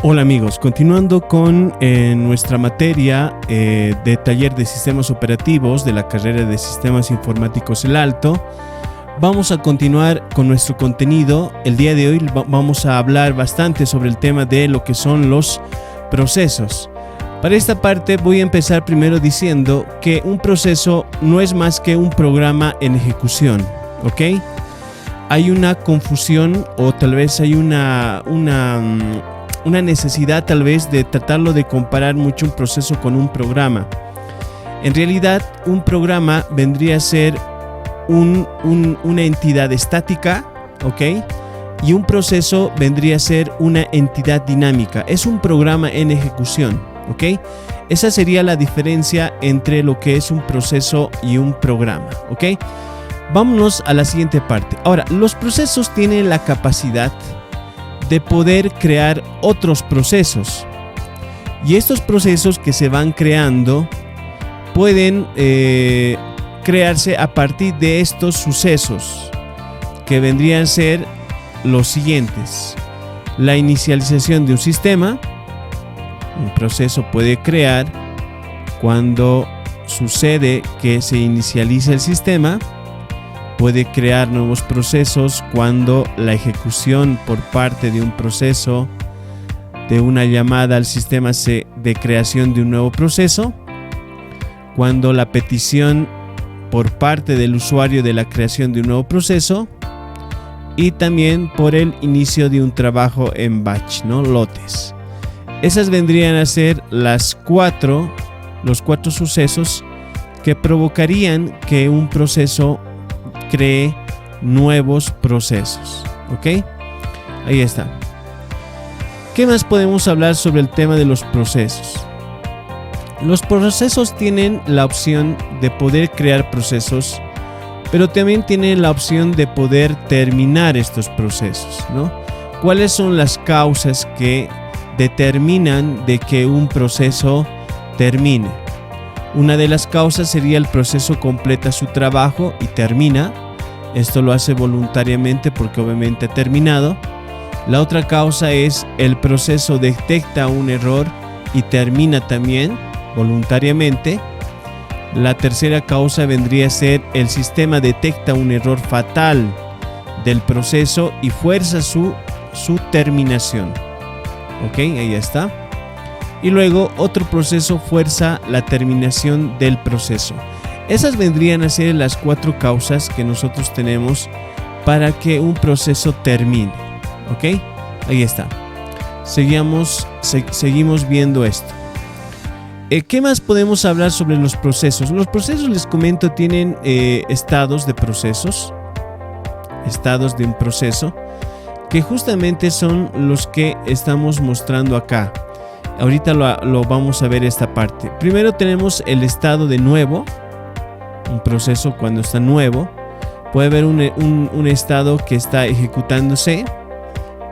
Hola amigos, continuando con nuestra materia de taller de sistemas operativos de la carrera de sistemas informáticos El Alto, vamos a continuar con nuestro contenido. El día de hoy vamos a hablar bastante sobre el tema de lo que son los procesos. Para esta parte voy a empezar primero diciendo que un proceso no es más que un programa en ejecución, ¿ok? Hay una confusión o tal vez hay una necesidad tal vez de tratarlo de comparar mucho un proceso con un programa. En realidad un programa vendría a ser una entidad estática, ¿ok? Y un proceso vendría a ser una entidad dinámica. Es un programa en ejecución, ¿ok? Esa sería la diferencia entre lo que es un proceso y un programa, ¿ok? Vámonos a la siguiente parte. Ahora, los procesos tienen la capacidad de poder crear otros procesos, y estos procesos que se van creando pueden crearse a partir de estos sucesos que vendrían a ser los siguientes: la inicialización de un sistema. Un proceso puede crear cuando sucede que se inicializa el sistema. Puede crear nuevos procesos cuando la ejecución por parte de un proceso de una llamada al sistema de creación de un nuevo proceso, cuando la petición por parte del usuario de la creación de un nuevo proceso, y también por el inicio de un trabajo en batch, ¿no? Lotes. Esas vendrían a ser los cuatro sucesos que provocarían que un proceso cree nuevos procesos, ¿ok? Ahí está. ¿Qué más podemos hablar sobre el tema de los procesos? Los procesos tienen la opción de poder crear procesos, pero también tienen la opción de poder terminar estos procesos, ¿no? ¿Cuáles son las causas que determinan de que un proceso termine? Una de las causas sería el proceso completa su trabajo y termina. Esto lo hace voluntariamente porque obviamente ha terminado. La otra causa es el proceso detecta un error y termina también voluntariamente. La tercera causa vendría a ser el sistema detecta un error fatal del proceso y fuerza su terminación. Ok, ahí está. Y luego otro proceso fuerza la terminación del proceso. Esas vendrían a ser las cuatro causas que nosotros tenemos para que un proceso termine. ¿Ok? Ahí está. Seguimos viendo esto. ¿Qué más podemos hablar sobre los procesos? Los procesos, les comento, tienen estados de procesos. Estados de un proceso, que justamente son los que estamos mostrando acá. Ahorita lo vamos a ver esta parte. Primero tenemos el estado de nuevo. Un proceso cuando está nuevo. Puede haber un estado que está ejecutándose.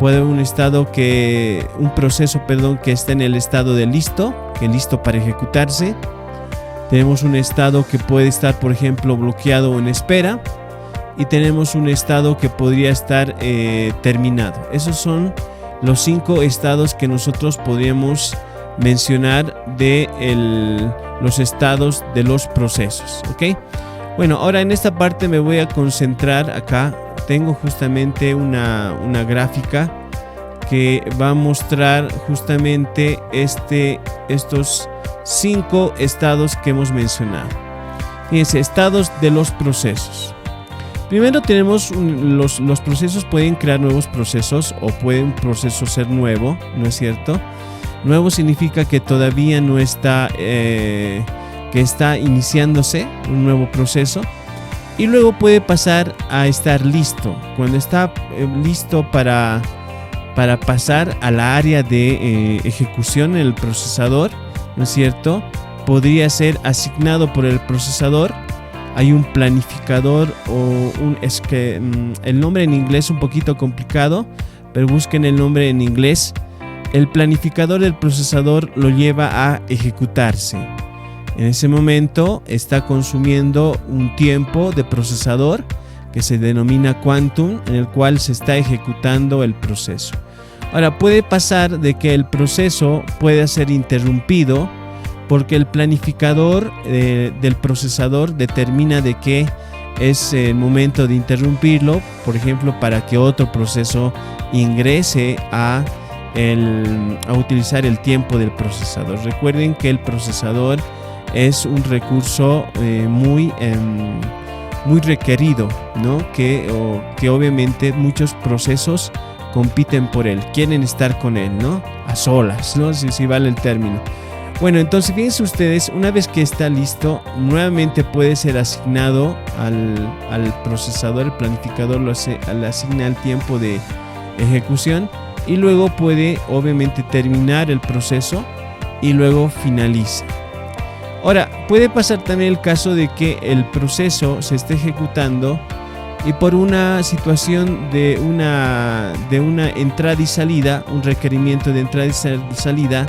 Puede haber un proceso que está en el estado de listo, que es listo para ejecutarse. Tenemos un estado que puede estar, por ejemplo, bloqueado o en espera. Y tenemos un estado que podría estar terminado. Esos son los 5 estados que nosotros podríamos mencionar de los estados de los procesos, ¿ok? Bueno, ahora en esta parte me voy a concentrar acá. Tengo justamente una gráfica que va a mostrar justamente estos 5 estados que hemos mencionado. Fíjense, estados de los procesos. Primero tenemos los procesos pueden crear nuevos procesos o puede un proceso ser nuevo, ¿no es cierto? Nuevo significa que todavía no está, que está iniciándose un nuevo proceso, y luego puede pasar a estar listo. Cuando está listo para pasar a la área de ejecución en el procesador, ¿no es cierto? Podría ser asignado por el procesador. Hay un planificador es que el nombre en inglés es un poquito complicado, pero busquen el nombre en inglés. El planificador del procesador lo lleva a ejecutarse. En ese momento está consumiendo un tiempo de procesador que se denomina quantum, en el cual se está ejecutando el proceso. Ahora, puede pasar de que el proceso pueda ser interrumpido porque el planificador del procesador determina de que es el momento de interrumpirlo, por ejemplo, para que otro proceso ingrese a utilizar el tiempo del procesador. Recuerden que el procesador es un recurso muy requerido, ¿no? Que obviamente muchos procesos compiten por él, quieren estar con él, ¿no? A solas, ¿no? Si vale el término. Bueno, entonces fíjense ustedes, una vez que está listo, nuevamente puede ser asignado al procesador, el planificador le asigna el tiempo de ejecución y luego puede obviamente terminar el proceso y luego finaliza. Ahora, puede pasar también el caso de que el proceso se esté ejecutando y por una situación de una entrada y salida, un requerimiento de entrada y salida,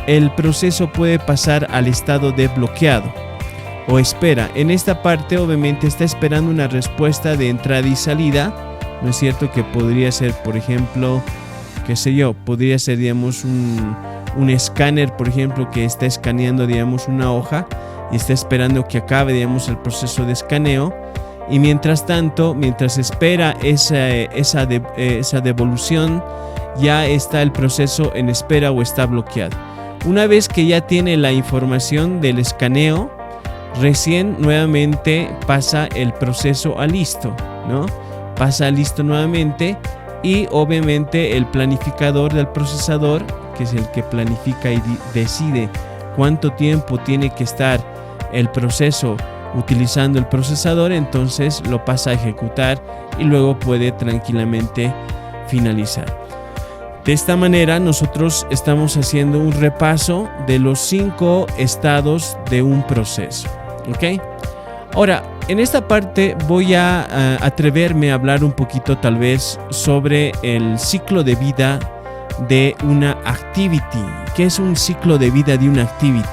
el proceso puede pasar al estado de bloqueado o espera. En esta parte obviamente está esperando una respuesta de entrada y salida, ¿no es cierto? Que podría ser, por ejemplo, qué sé yo, podría ser, digamos, un escáner, por ejemplo, que está escaneando, digamos, una hoja y está esperando que acabe, digamos, el proceso de escaneo. Y mientras tanto, mientras espera esa devolución, ya está el proceso en espera o está bloqueado. Una vez que ya tiene la información del escaneo, recién nuevamente pasa el proceso a listo, ¿no? Pasa a listo nuevamente y obviamente el planificador del procesador, que es el que planifica y decide cuánto tiempo tiene que estar el proceso utilizando el procesador, entonces lo pasa a ejecutar y luego puede tranquilamente finalizar. De esta manera nosotros estamos haciendo un repaso de los 5 estados de un proceso, ¿ok? Ahora, en esta parte voy a atreverme a hablar un poquito tal vez sobre el ciclo de vida de una activity. ¿Qué es un ciclo de vida de una activity?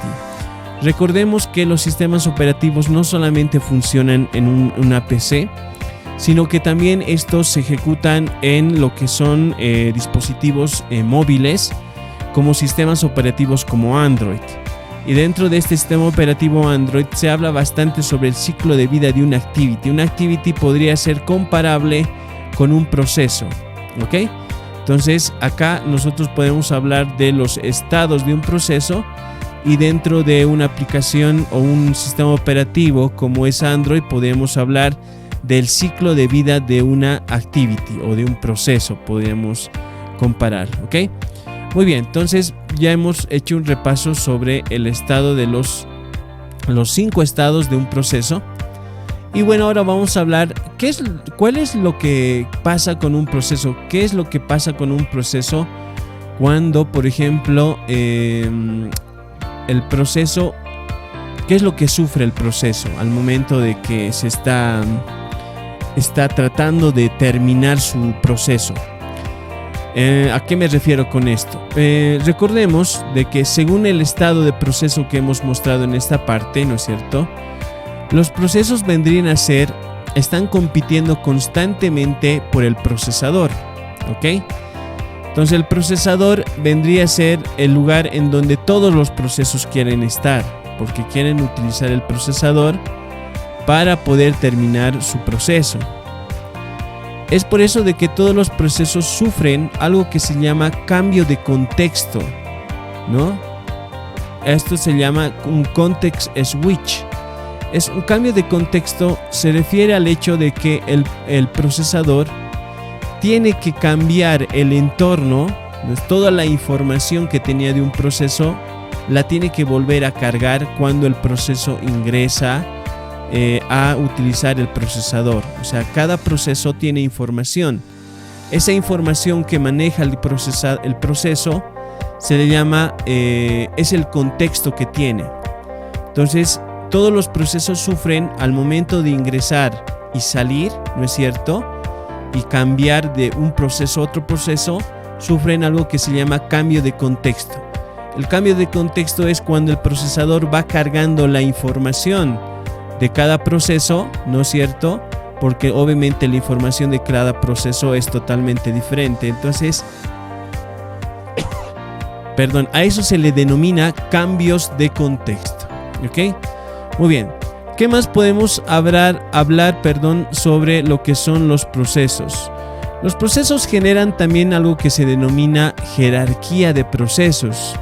Recordemos que los sistemas operativos no solamente funcionan en una PC, sino que también estos se ejecutan en lo que son dispositivos móviles, como sistemas operativos como Android. Y dentro de este sistema operativo Android se habla bastante sobre el ciclo de vida de una activity. Una activity podría ser comparable con un proceso, ¿ok? Entonces acá nosotros podemos hablar de los estados de un proceso, y dentro de una aplicación o un sistema operativo como es Android podemos hablar del ciclo de vida de una activity o de un proceso, podríamos comparar, ¿ok? Muy bien, entonces ya hemos hecho un repaso sobre el estado de los 5 estados de un proceso. Y bueno, ahora vamos a hablar cuál es lo que pasa con un proceso. ¿Qué es lo que pasa con un proceso cuando, por ejemplo, el proceso, qué es lo que sufre el proceso al momento de que se está tratando de terminar su proceso? ¿A qué me refiero con esto? Recordemos de que según el estado de proceso que hemos mostrado en esta parte, ¿no es cierto? Los procesos están compitiendo constantemente por el procesador, ¿ok? Entonces el procesador vendría a ser el lugar en donde todos los procesos quieren estar, porque quieren utilizar el procesador para poder terminar su proceso. Es por eso de que todos los procesos sufren algo que se llama cambio de contexto, ¿no? Esto se llama un context switch. Es un cambio de contexto, se refiere al hecho de que el procesador tiene que cambiar el entorno, toda la información que tenía de un proceso la tiene que volver a cargar cuando el proceso ingresa a utilizar el procesador. O sea, cada proceso tiene información. Esa información que maneja el proceso se le llama, es el contexto que tiene. Entonces, todos los procesos sufren al momento de ingresar y salir, ¿no es cierto? Y cambiar de un proceso a otro proceso, sufren algo que se llama cambio de contexto. El cambio de contexto es cuando el procesador va cargando la información de cada proceso, ¿no es cierto? Porque obviamente la información de cada proceso es totalmente diferente. Entonces, a eso se le denomina cambios de contexto. ¿Ok? Muy bien. ¿Qué más podemos hablar sobre lo que son los procesos? Los procesos generan también algo que se denomina jerarquía de procesos.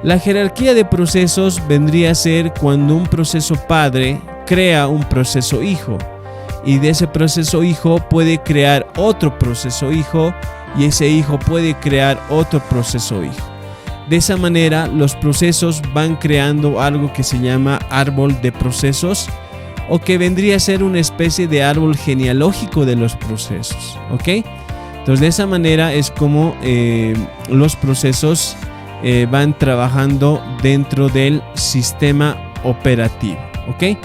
La jerarquía de procesos vendría a ser cuando un proceso padre crea un proceso hijo, y de ese proceso hijo puede crear otro proceso hijo, y ese hijo puede crear otro proceso hijo. De esa manera los procesos van creando algo que se llama árbol de procesos, o que vendría a ser una especie de árbol genealógico de los procesos. ¿Ok? Entonces de esa manera es como los procesos van trabajando dentro del sistema operativo. ¿Ok?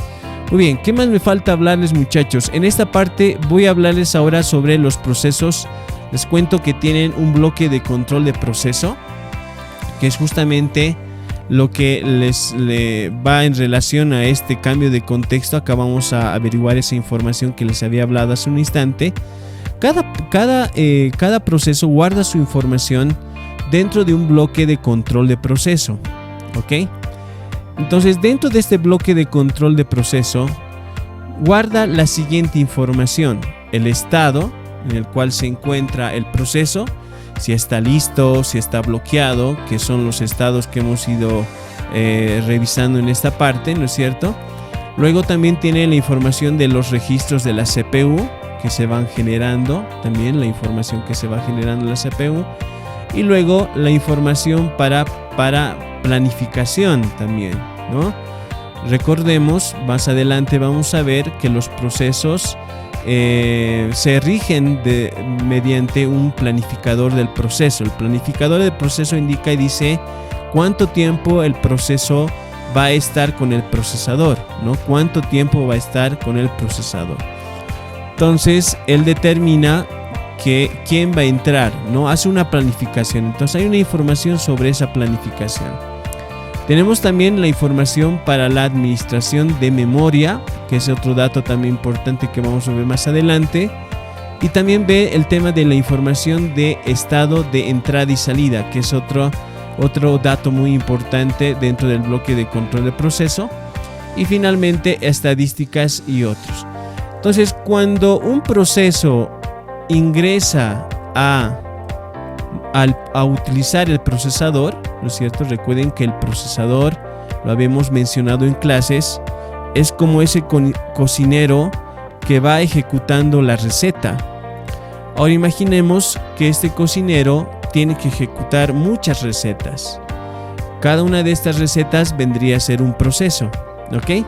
Muy bien, ¿qué más me falta hablarles, muchachos? En esta parte voy a hablarles ahora sobre los procesos. Les cuento que tienen un bloque de control de proceso, que es justamente lo que le va en relación a este cambio de contexto. Acá vamos a averiguar esa información que les había hablado hace un instante. Cada proceso guarda su información dentro de un bloque de control de proceso. ¿Ok? Entonces, dentro de este bloque de control de proceso, guarda la siguiente información: el estado en el cual se encuentra el proceso, si está listo, si está bloqueado, que son los estados que hemos ido revisando en esta parte, ¿no es cierto? Luego también tiene la información de los registros de la CPU que se van generando, también la información que se va generando en la CPU, y luego la información para planificación también, ¿no? Recordemos, más adelante vamos a ver que los procesos se rigen mediante un planificador del proceso. El planificador del proceso indica y dice cuánto tiempo el proceso va a estar con el procesador, ¿no? Cuánto tiempo va a estar con el procesador. Entonces él determina quién va a entrar, ¿no? Hace una planificación. Entonces hay una información sobre esa planificación. Tenemos también la información para la administración de memoria, que es otro dato también importante que vamos a ver más adelante. Y también ve el tema de la información de estado de entrada y salida, que es otro dato muy importante dentro del bloque de control de proceso. Y finalmente estadísticas y otros. Entonces, cuando un proceso ingresa a utilizar el procesador, ¿no es cierto? Recuerden que el procesador, lo habíamos mencionado en clases, es como ese cocinero que va ejecutando la receta. Ahora imaginemos que este cocinero tiene que ejecutar muchas recetas. Cada una de estas recetas vendría a ser un proceso, ¿ok?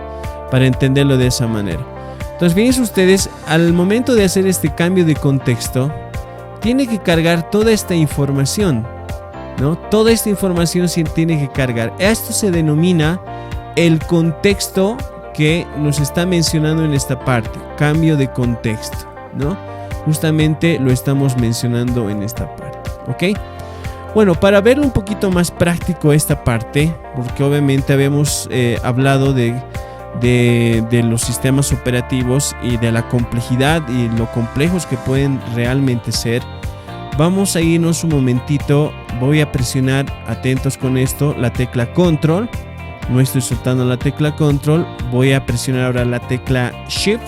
Para entenderlo de esa manera. Entonces, fíjense ustedes, al momento de hacer este cambio de contexto, tiene que cargar toda esta información, ¿no? Toda esta información se tiene que cargar. Esto se denomina el contexto que nos está mencionando en esta parte, cambio de contexto, ¿no? Justamente lo estamos mencionando en esta parte, ¿ok? Bueno, para verlo un poquito más práctico esta parte, porque obviamente habíamos hablado de los sistemas operativos y de la complejidad y lo complejos que pueden realmente ser. Vamos a irnos un momentito. Voy a presionar, atentos con esto, la tecla control. No estoy soltando la tecla control. Voy a presionar ahora la tecla shift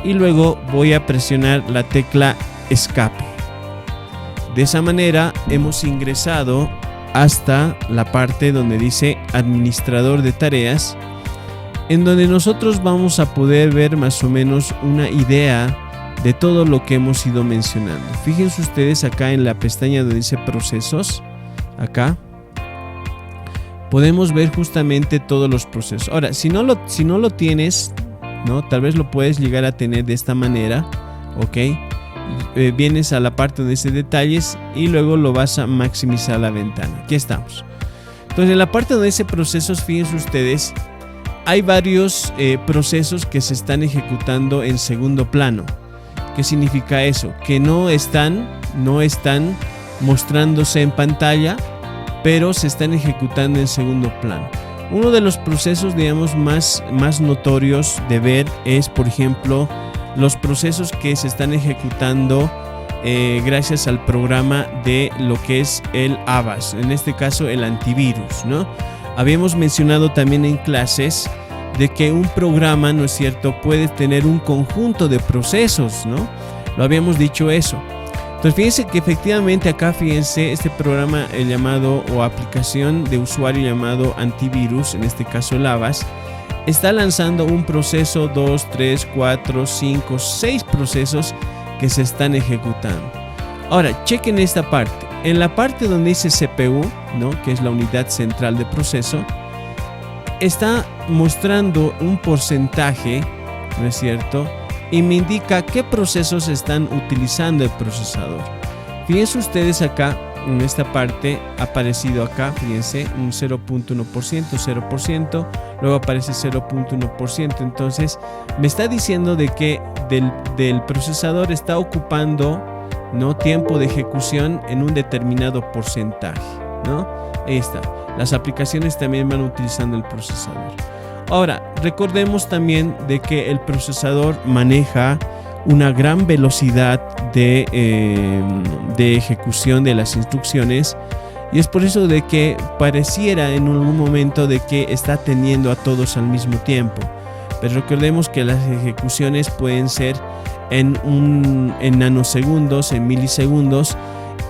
y luego voy a presionar la tecla escape. De esa manera hemos ingresado hasta la parte donde dice administrador de tareas, en donde nosotros vamos a poder ver más o menos una idea de todo lo que hemos ido mencionando. Fíjense ustedes acá en la pestaña donde dice procesos, acá podemos ver justamente todos los procesos. Ahora, si no lo tienes, ¿no? Tal vez lo puedes llegar a tener de esta manera, ¿ok? Vienes a la parte donde dice detalles y luego lo vas a maximizar la ventana. Aquí estamos. Entonces, en la parte donde dice procesos, fíjense ustedes, hay varios procesos que se están ejecutando en segundo plano. ¿Qué significa eso? Que no están mostrándose en pantalla, pero se están ejecutando en segundo plano. Uno de los procesos, digamos, más notorios de ver es, por ejemplo, los procesos que se están ejecutando gracias al programa de lo que es el Avast, en este caso el antivirus, ¿no? Habíamos mencionado también en clases de que un programa, ¿no es cierto?, puede tener un conjunto de procesos, ¿no? Lo habíamos dicho eso. Entonces fíjense que efectivamente acá, fíjense, este programa llamado o aplicación de usuario llamado antivirus, en este caso el Avast, está lanzando un proceso, 2, 3, 4, 5, 6 procesos que se están ejecutando. Ahora, chequen esta parte. En la parte donde dice CPU, ¿no?, que es la unidad central de proceso, está mostrando un porcentaje, ¿no es cierto?, y me indica qué procesos están utilizando el procesador. Fíjense ustedes acá, en esta parte, ha aparecido acá, fíjense, un 0.1%, 0%, luego aparece 0.1%. Entonces, me está diciendo de que del procesador está ocupando, ¿no?, tiempo de ejecución en un determinado porcentaje, ¿no? Ahí está. Las aplicaciones también van utilizando el procesador. Ahora, recordemos también de que el procesador maneja una gran velocidad de ejecución de las instrucciones, y es por eso de que pareciera en algún momento de que está atendiendo a todos al mismo tiempo. Pero recordemos que las ejecuciones pueden ser en nanosegundos, en milisegundos,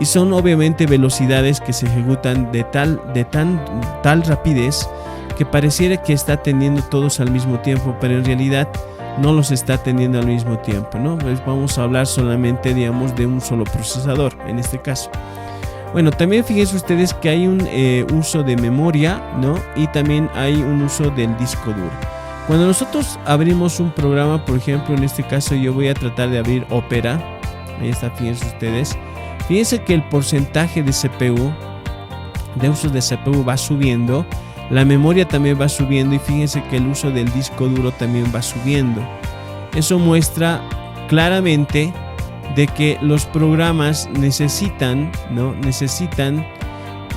y son obviamente velocidades que se ejecutan de tal rapidez que pareciera que está atendiendo todos al mismo tiempo, pero en realidad no los está atendiendo al mismo tiempo, ¿no? Pues vamos a hablar solamente, digamos, de un solo procesador en este caso. Bueno, también fíjense ustedes que hay un uso de memoria, ¿no? Y también hay un uso del disco duro. Cuando nosotros abrimos un programa, por ejemplo, en este caso yo voy a tratar de abrir Opera. Ahí está, fíjense ustedes. Fíjense que el porcentaje de CPU, de uso de CPU va subiendo. La memoria también va subiendo, y fíjense que el uso del disco duro también va subiendo. Eso muestra claramente de que los programas necesitan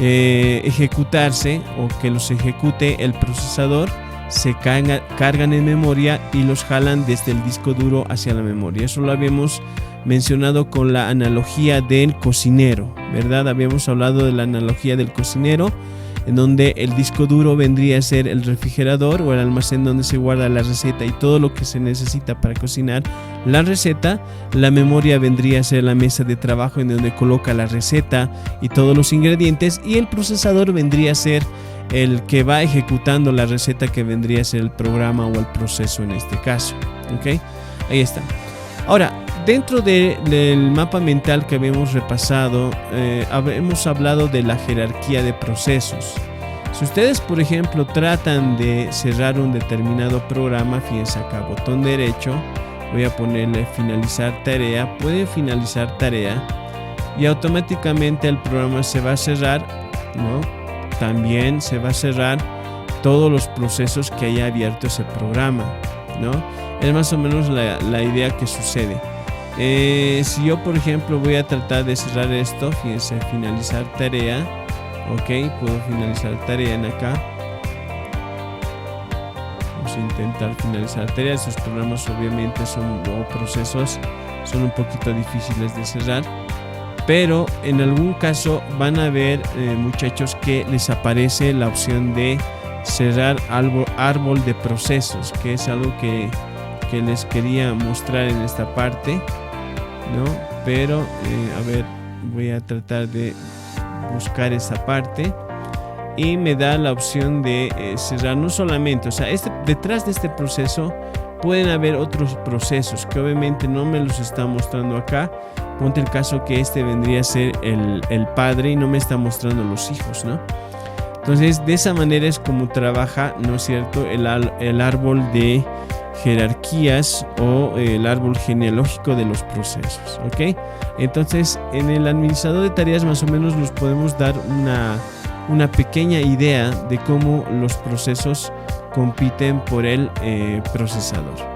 ejecutarse, o que los ejecute el procesador, se cargan en memoria y los jalan desde el disco duro hacia la memoria. Eso lo habíamos mencionado con la analogía del cocinero, ¿verdad? Habíamos hablado de la analogía del cocinero, en donde el disco duro vendría a ser el refrigerador o el almacén donde se guarda la receta y todo lo que se necesita para cocinar la receta. La memoria vendría a ser la mesa de trabajo en donde coloca la receta y todos los ingredientes, y el procesador vendría a ser el que va ejecutando la receta, que vendría a ser el programa o el proceso en este caso. ¿Ok? Ahí está. Ahora, dentro del mapa mental que habíamos repasado, hemos hablado de la jerarquía de procesos. Si ustedes, por ejemplo, tratan de cerrar un determinado programa, fíjense acá, botón derecho, voy a ponerle finalizar tarea, pueden finalizar tarea y automáticamente el programa se va a cerrar, ¿no? También se va a cerrar todos los procesos que haya abierto ese programa, ¿no? Es más o menos la idea que sucede. Si yo, por ejemplo, voy a tratar de cerrar esto, fíjense, finalizar tarea, ok, puedo finalizar tarea en acá. Vamos a intentar finalizar tarea. Estos programas obviamente procesos son un poquito difíciles de cerrar, pero en algún caso van a ver, muchachos, que les aparece la opción de cerrar árbol de procesos, que es algo que les quería mostrar en esta parte, ¿no? Pero a ver, voy a tratar de buscar esa parte y me da la opción de cerrar. No solamente, o sea, detrás de este proceso pueden haber otros procesos que obviamente no me los está mostrando acá. Ponte el caso que este vendría a ser el padre y no me está mostrando los hijos, ¿no? Entonces, de esa manera es como trabaja, ¿no es cierto?, el árbol de jerarquías o el árbol genealógico de los procesos, ¿ok? Entonces, en el administrador de tareas más o menos nos podemos dar una pequeña idea de cómo los procesos compiten por el procesador.